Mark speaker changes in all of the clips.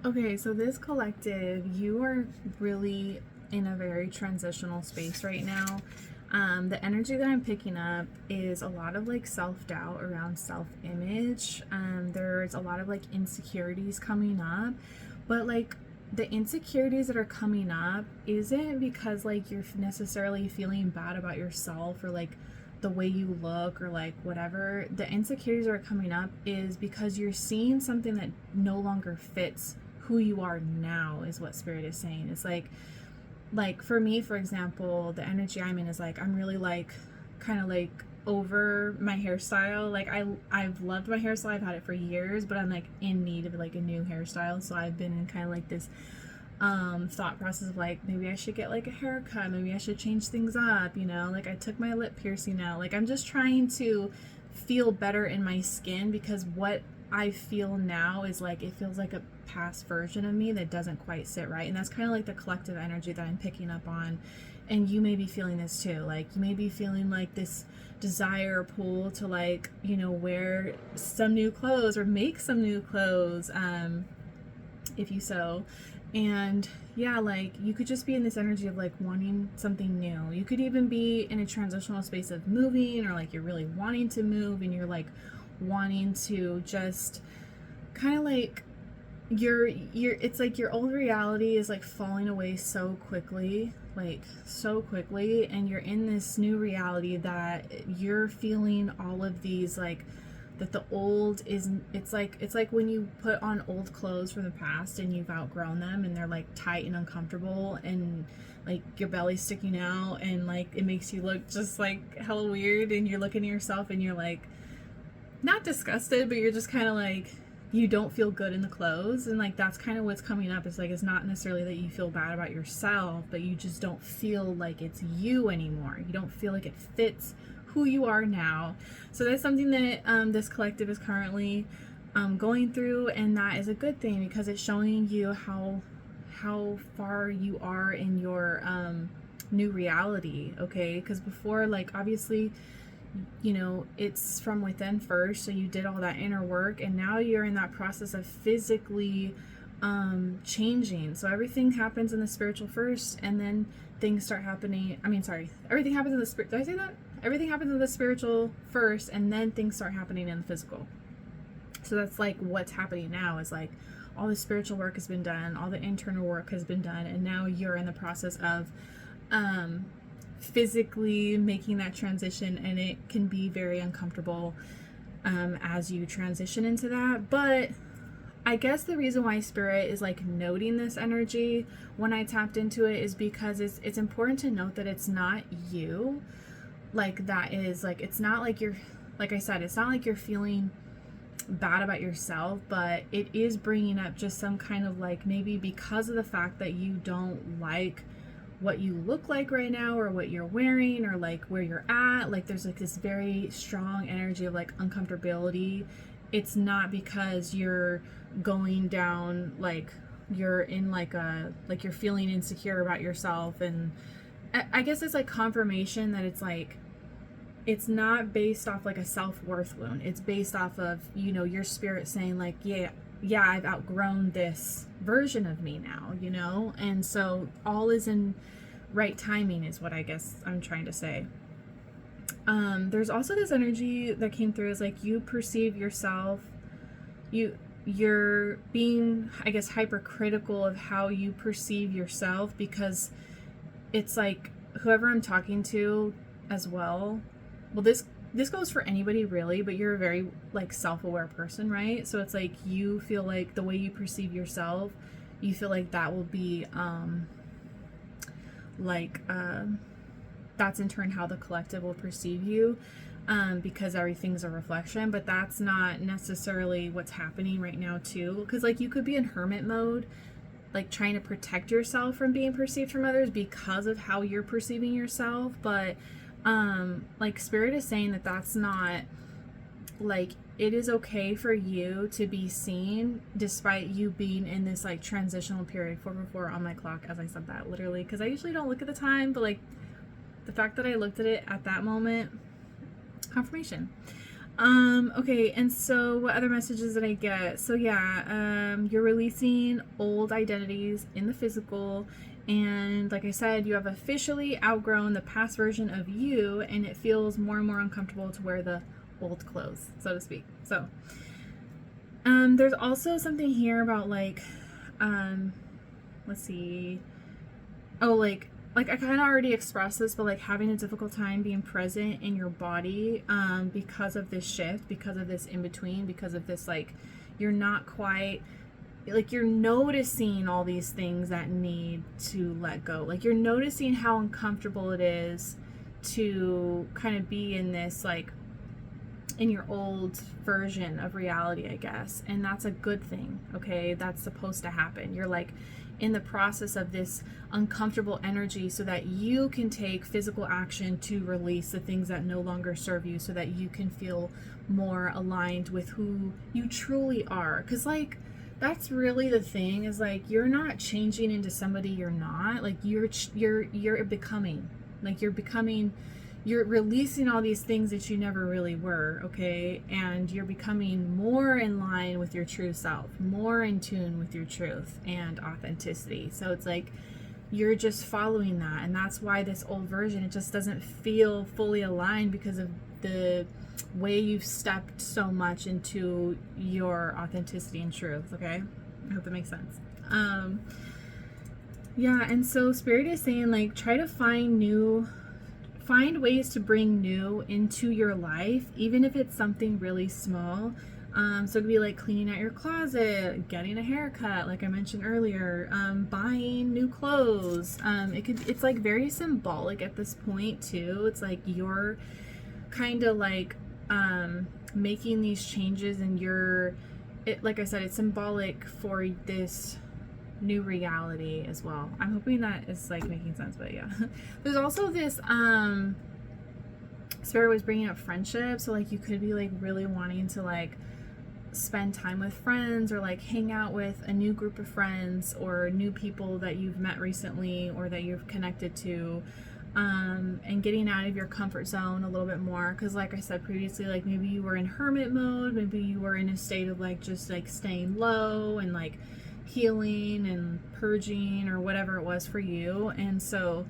Speaker 1: Okay, so this collective, you are really in a very transitional space right now. The energy that I'm picking up is a lot of like self-doubt around self-image. There's a lot of like insecurities coming up, but like the insecurities that are coming up isn't because like you're necessarily feeling bad about yourself or like the way you look or like whatever. The insecurities that are coming up is because you're seeing something that no longer fits who you are now, is what spirit is saying. It's like for me, for example, the energy I'm in is like I'm really like kind of like over my hairstyle. Like I've loved my hairstyle. I've had it for years, but I'm like in need of like a new hairstyle. So I've been in kind of like this thought process of like maybe I should get like a haircut, maybe I should change things up, you know? Like I took my lip piercing out. Like I'm just trying to feel better in my skin because what I feel now is like it feels like a past version of me that doesn't quite sit right. And that's kind of like the collective energy that I'm picking up on. And you may be feeling this too. Like you may be feeling like this desire or pull to like, you know, wear some new clothes or make some new clothes, if you so. And yeah, like you could just be in this energy of like wanting something new. You could even be in a transitional space of moving, or like you're really wanting to move and you're like wanting to just kind of like you're it's like your old reality is like falling away so quickly, like so quickly, and you're in this new reality that you're feeling all of these like that the old is, it's like when you put on old clothes from the past and you've outgrown them and they're like tight and uncomfortable and like your belly's sticking out and like it makes you look just like hella weird, and you're looking at yourself and you're like not disgusted, but you're just kind of like you don't feel good in the clothes. And like that's kind of what's coming up. It's like it's not necessarily that you feel bad about yourself, but you just don't feel like it's you anymore. You don't feel like it fits who you are now. So that's something that this collective is currently going through, and that is a good thing because it's showing you how far you are in your new reality. Okay, because before, like obviously, you know, it's from within first, so you did all that inner work and now you're in that process of physically changing. So everything happens in the spiritual first, and then things start happening, everything happens in the spirit, did I say that? Everything happens in the spiritual first, and then things start happening in the physical. So that's like what's happening now, is like all the spiritual work has been done, all the internal work has been done, and now you're in the process of physically making that transition, and it can be very uncomfortable as you transition into that. But I guess the reason why spirit is like noting this energy when I tapped into it is because it's important to note that it's not you. Like that is like, it's not like you're, like I said, it's not like you're feeling bad about yourself, but it is bringing up just some kind of like, maybe because of the fact that you don't like what you look like right now or what you're wearing or like where you're at, like there's like this very strong energy of like uncomfortability. It's not because you're going down, like you're in like a, like you're feeling insecure about yourself. And I guess it's like confirmation that it's like, it's not based off like a self-worth wound. It's based off of, you know, your spirit saying like, yeah, I've outgrown this version of me now, you know? And so all is in right timing is what I guess I'm trying to say. There's also this energy that came through is like you perceive yourself, you're being, I guess, hypercritical of how you perceive yourself, because it's like whoever I'm talking to as well, this goes for anybody really, but you're a very like self-aware person, right? So it's like you feel like the way you perceive yourself, you feel like that will be that's in turn how the collective will perceive you, because everything's a reflection. But that's not necessarily what's happening right now too, because like you could be in hermit mode, like trying to protect yourself from being perceived from others because of how you're perceiving yourself. But like spirit is saying that that's not, like it is okay for you to be seen despite you being in this like transitional period. 444 on my clock as I said that, literally, because I usually don't look at the time, but like the fact that I looked at it at that moment, confirmation. Okay, and so what other messages did I get? So yeah, you're releasing old identities in the physical, and like I said, you have officially outgrown the past version of you, and it feels more and more uncomfortable to wear the old clothes, so to speak. So, there's also something here about like, let's see. Oh, like I kind of already expressed this, but like having a difficult time being present in your body because of this shift, because of this in between, because of this, like, you're not quite, like, you're noticing all these things that need to let go. Like, you're noticing how uncomfortable it is to kind of be in this, like, in your old version of reality, I guess. And that's a good thing, okay? That's supposed to happen. You're like in the process of this uncomfortable energy so that you can take physical action to release the things that no longer serve you, so that you can feel more aligned with who you truly are. Because like that's really the thing, is like you're not changing into somebody you're not. Like you're becoming, like you're releasing all these things that you never really were, okay? And you're becoming more in line with your true self, more in tune with your truth and authenticity. So it's like you're just following that. And that's why this old version, it just doesn't feel fully aligned because of the way you've stepped so much into your authenticity and truth, okay? I hope that makes sense. Yeah, and so Spirit is saying, like, try to find ways to bring new into your life, even if it's something really small. So it could be like cleaning out your closet, getting a haircut, like I mentioned earlier, buying new clothes. It's like very symbolic at this point too. It's like you're kind of like making these changes, and like I said, it's symbolic for this new reality as well. I'm hoping that is like making sense, but yeah. There's also this Spirit was bringing up friendship, so like you could be like really wanting to like spend time with friends, or like hang out with a new group of friends or new people that you've met recently or that you've connected to, and getting out of your comfort zone a little bit more, because like I said previously, like maybe you were in hermit mode, maybe you were in a state of like just like staying low and like healing and purging or whatever it was for you. And so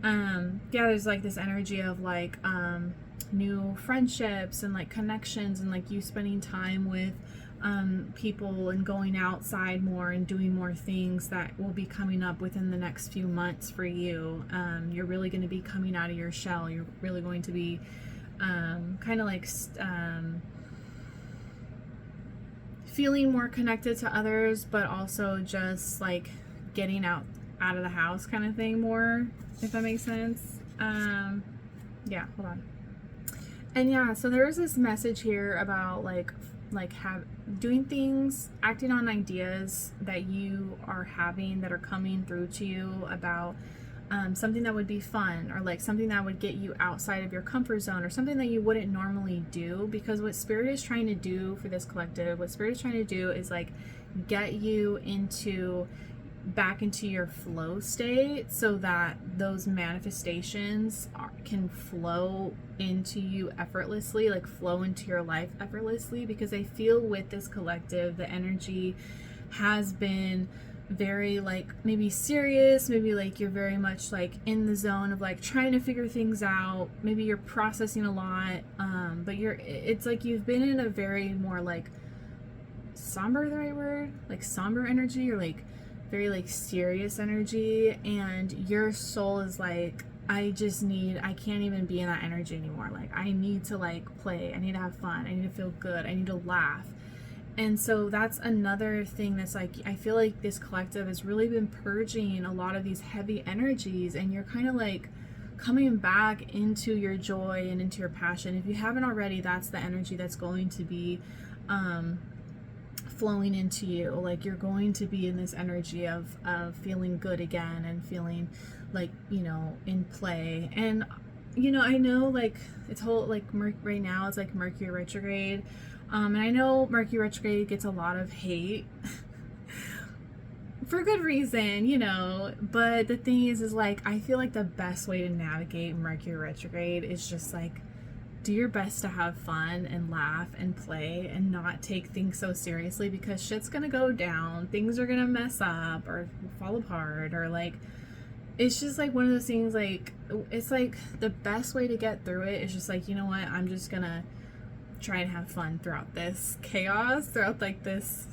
Speaker 1: yeah, there's like this energy of like new friendships and like connections, and like you spending time with people and going outside more and doing more things that will be coming up within the next few months for you. You're really going to be coming out of your shell. You're really going to be kind of like feeling more connected to others, but also just like getting out of the house kind of thing more, if that makes sense. Yeah, hold on. And yeah, so there's this message here about doing things, acting on ideas that you are having that are coming through to you about something that would be fun, or like something that would get you outside of your comfort zone, or something that you wouldn't normally do. Because what Spirit is trying to do for this collective, what Spirit is trying to do is like get you back into your flow state, so that those manifestations can flow into you effortlessly, like flow into your life effortlessly. Because I feel with this collective, the energy has been very like maybe serious, maybe like you're very much like in the zone of like trying to figure things out, maybe you're processing a lot, but it's like you've been in a very more like somber, the right word, like somber energy, or like very like serious energy, and your soul is like, I can't even be in that energy anymore. Like I need to like play, I need to have fun, I need to feel good, I need to laugh. And so that's another thing that's like, I feel like this collective has really been purging a lot of these heavy energies, and you're kind of like coming back into your joy and into your passion. If you haven't already, that's the energy that's going to be flowing into you. Like you're going to be in this energy of feeling good again, and feeling like, you know, in play. And you know, I know like it's whole like right now it's like Mercury retrograde, and I know Mercury retrograde gets a lot of hate for good reason, you know, but the thing is like I feel like the best way to navigate Mercury retrograde is just like do your best to have fun and laugh and play and not take things so seriously, because shit's gonna go down, things are gonna mess up or fall apart, or like, it's just like one of those things, like, it's like the best way to get through it is just like, you know what, I'm just gonna try and have fun throughout this chaos, throughout like this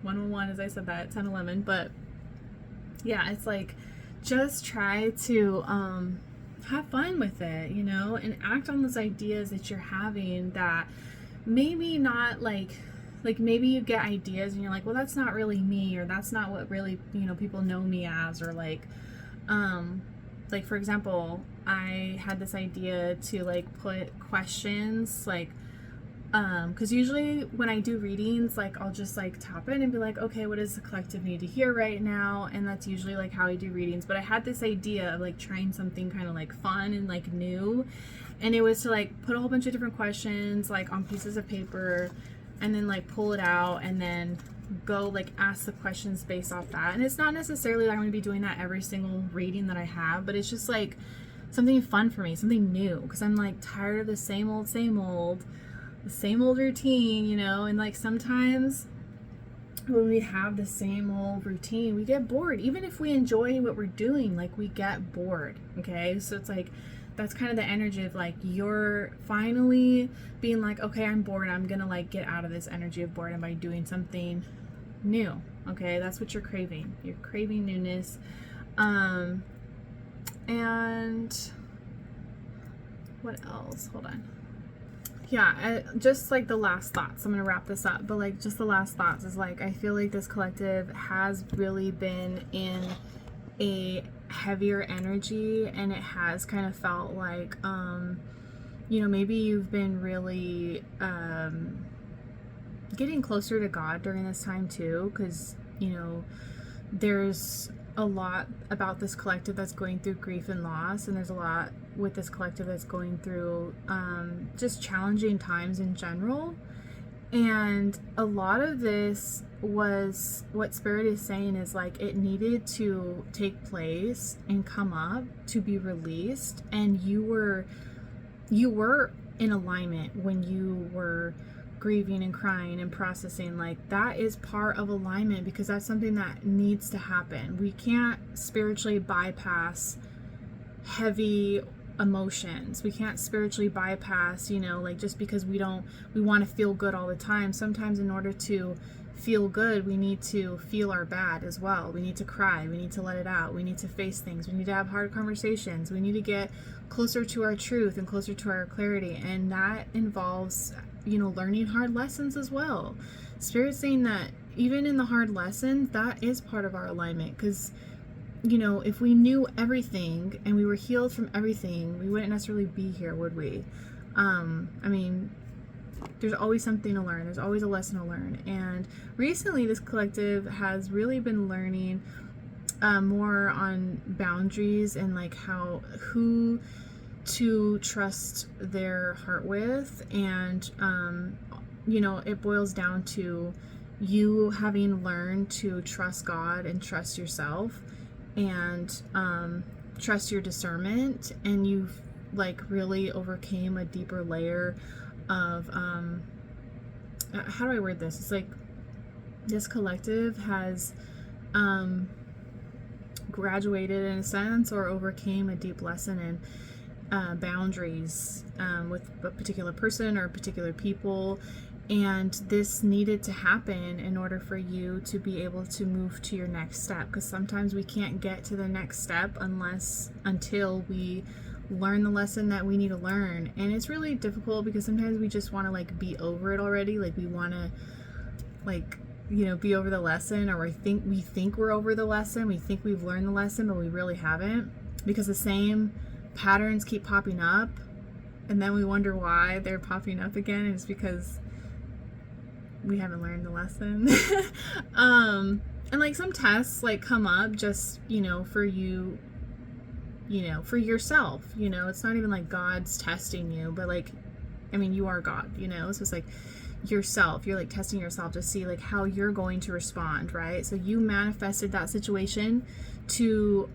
Speaker 1: 101, as I said that, 10-11, but yeah, it's like, just try to have fun with it, you know, and act on those ideas that you're having that maybe not like maybe you get ideas and you're like, well, that's not really me, or that's not what really, you know, people know me as, or like for example, I had this idea to like put questions like because usually when I do readings, like I'll just like tap in and be like, okay, what does the collective need to hear right now? And that's usually like how I do readings. But I had this idea of like trying something kind of like fun and like new, and it was to like put a whole bunch of different questions like on pieces of paper, and then like pull it out and then go like ask the questions based off that. And it's not necessarily that I'm going to be doing that every single reading that I have, but it's just like something fun for me, something new, because I'm like tired of the same old routine, you know. And like sometimes when we have the same old routine, we get bored. Even if we enjoy what we're doing, like we get bored. Okay, so it's like that's kind of the energy of like you're finally being like, okay, I'm bored, I'm gonna like get out of this energy of boredom by doing something new. Okay, that's what you're craving. You're craving newness. And what else? Hold on. Yeah, just like the last thoughts, I'm gonna wrap this up, but like just the last thoughts is like, I feel like this collective has really been in a heavier energy, and it has kind of felt like you know, maybe you've been really getting closer to God during this time too, because you know, there's a lot about this collective that's going through grief and loss, and there's a lot with this collective that's going through just challenging times in general. And a lot of this was what Spirit is saying is like it needed to take place and come up to be released, and you were in alignment when you were grieving and crying and processing. Like that is part of alignment, because that's something that needs to happen. We can't spiritually bypass heavy emotions. We can't spiritually bypass, you know, like just because we want to feel good all the time. Sometimes in order to feel good, we need to feel our bad as well. We need to cry, we need to let it out, we need to face things, we need to have hard conversations, we need to get closer to our truth and closer to our clarity, and that involves, you know, learning hard lessons as well. Spirit's saying that even in the hard lessons, that is part of our alignment, because you know, if we knew everything and we were healed from everything, we wouldn't necessarily be here, would we? I mean, there's always something to learn. There's always a lesson to learn. And recently, this collective has really been learning more on boundaries and like who to trust their heart with. And, you know, it boils down to you having learned to trust God and trust yourself, and trust your discernment, and you've like really overcame a deeper layer of how do I word this? It's like this collective has graduated in a sense, or overcame a deep lesson in boundaries with a particular person or particular people. And this needed to happen in order for you to be able to move to your next step, because sometimes we can't get to the next step until we learn the lesson that we need to learn. And it's really difficult, because sometimes we just want to like be over it already. Like we want to like, you know, be over the lesson, or we think we're over the lesson. We think we've learned the lesson, but we really haven't, because the same patterns keep popping up, and then we wonder why they're popping up again. And it's because we haven't learned the lesson. And like some tests like come up just, you know, for you, you know, for yourself, you know, it's not even like God's testing you, but like, I mean, you are God, you know, so it's like yourself, you're like testing yourself to see like how you're going to respond, right? So you manifested that situation to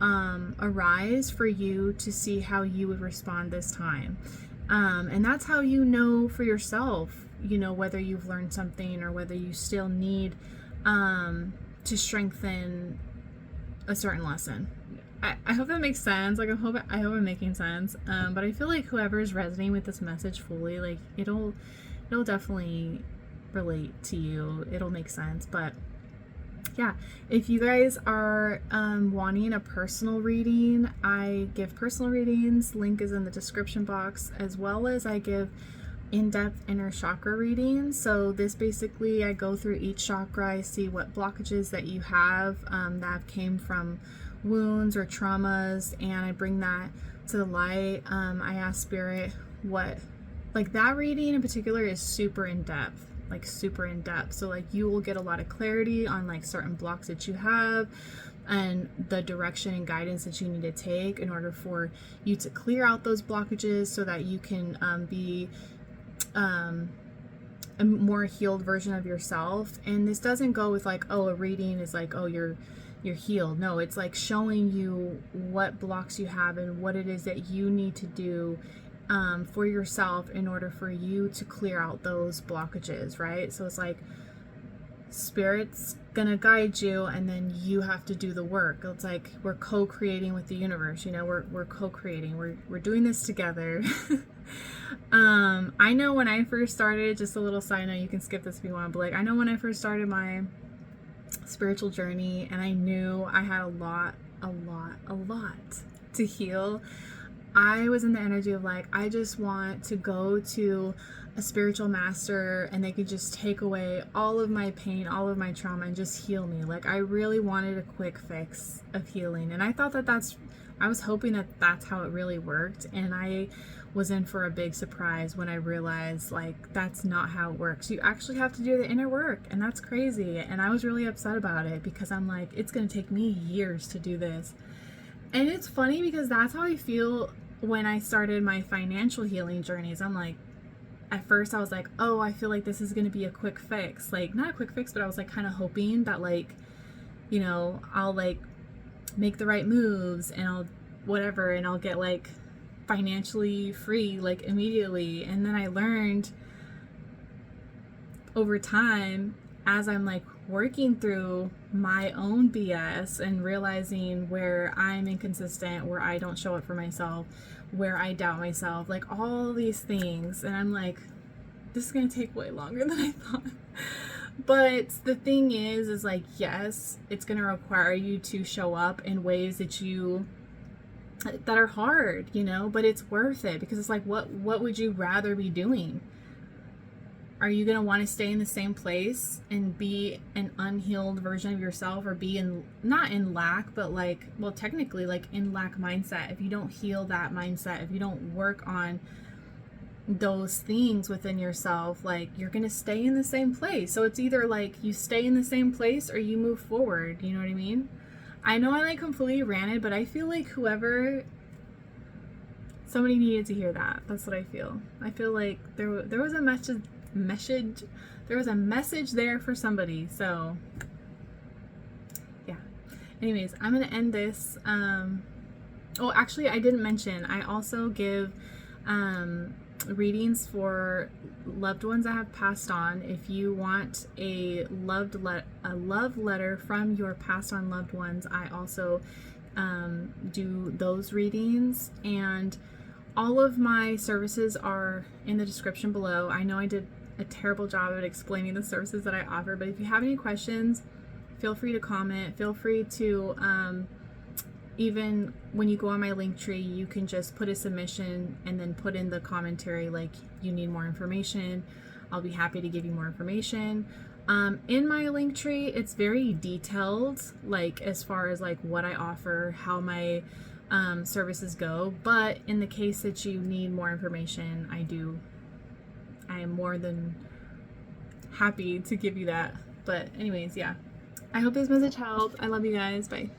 Speaker 1: arise for you to see how you would respond this time. And that's how you know for yourself, you know, whether you've learned something or whether you still need to strengthen a certain lesson. I hope that makes sense. Like, I hope I'm making sense. But I feel like whoever's resonating with this message fully, like, it'll definitely relate to you. It'll make sense. But yeah, if you guys are wanting a personal reading, I give personal readings. Link is in the description box, as well as I give in-depth inner chakra readings. So this basically, I go through each chakra, I see what blockages that you have that came from wounds or traumas, and I bring that to the light. I ask spirit what, like, that reading in particular is super in-depth, like super in-depth. So like you will get a lot of clarity on like certain blocks that you have and the direction and guidance that you need to take in order for you to clear out those blockages so that you can be a more healed version of yourself. And this doesn't go with like, oh, a reading is like, oh, you're healed. No, it's like showing you what blocks you have and what it is that you need to do for yourself in order for you to clear out those blockages, right? So it's like spirit's gonna guide you and then you have to do the work. It's like we're co-creating with the universe, you know, we're co-creating, we're doing this together. I know when I first started, just a little side note, you can skip this if you want, but like I know when I first started my spiritual journey and I knew I had a lot to heal, I was in the energy of like, I just want to go to a spiritual master and they could just take away all of my pain, all of my trauma, and just heal me. Like, I really wanted a quick fix of healing. And I thought I was hoping that that's how it really worked. And I was in for a big surprise when I realized like, that's not how it works. You actually have to do the inner work, and that's crazy. And I was really upset about it because I'm like, it's going to take me years to do this. And it's funny because that's how I feel when I started my financial healing journeys. I'm like, at first I was like, oh, I feel like this is going to be a quick fix. Like, not a quick fix, but I was like kind of hoping that like, you know, I'll like make the right moves and I'll whatever, and I'll get like financially free like immediately. And then I learned over time, as I'm like working through my own BS and realizing where I'm inconsistent, where I don't show up for myself, where I doubt myself, like all these things. And I'm like, this is going to take way longer than I thought. But the thing is like, yes, it's going to require you to show up in ways that are hard, you know, but it's worth it, because it's like, what would you rather be doing? Are you going to want to stay in the same place and be an unhealed version of yourself, or be not in lack, but like, well, technically like in lack mindset? If you don't heal that mindset, if you don't work on those things within yourself, like you're going to stay in the same place. So it's either like you stay in the same place or you move forward. You know what I mean? I know I like completely ranted, but I feel like somebody needed to hear that. That's what I feel. I feel like there was a there was a message there for somebody. So yeah, anyways, I'm gonna end this. Oh, actually, I didn't mention, I also give readings for loved ones that have passed on. If you want a love letter from your passed on loved ones, I also do those readings. And all of my services are in the description below. I know I did a terrible job at explaining the services that I offer, but if you have any questions, feel free to comment. Feel free to even when you go on my linktree, you can just put a submission and then put in the commentary like you need more information. I'll be happy to give you more information. In my linktree, it's very detailed, like as far as like what I offer, how my services go. But in the case that you need more information, I am more than happy to give you that. But anyways, yeah, I hope this message helped. I love you guys. Bye.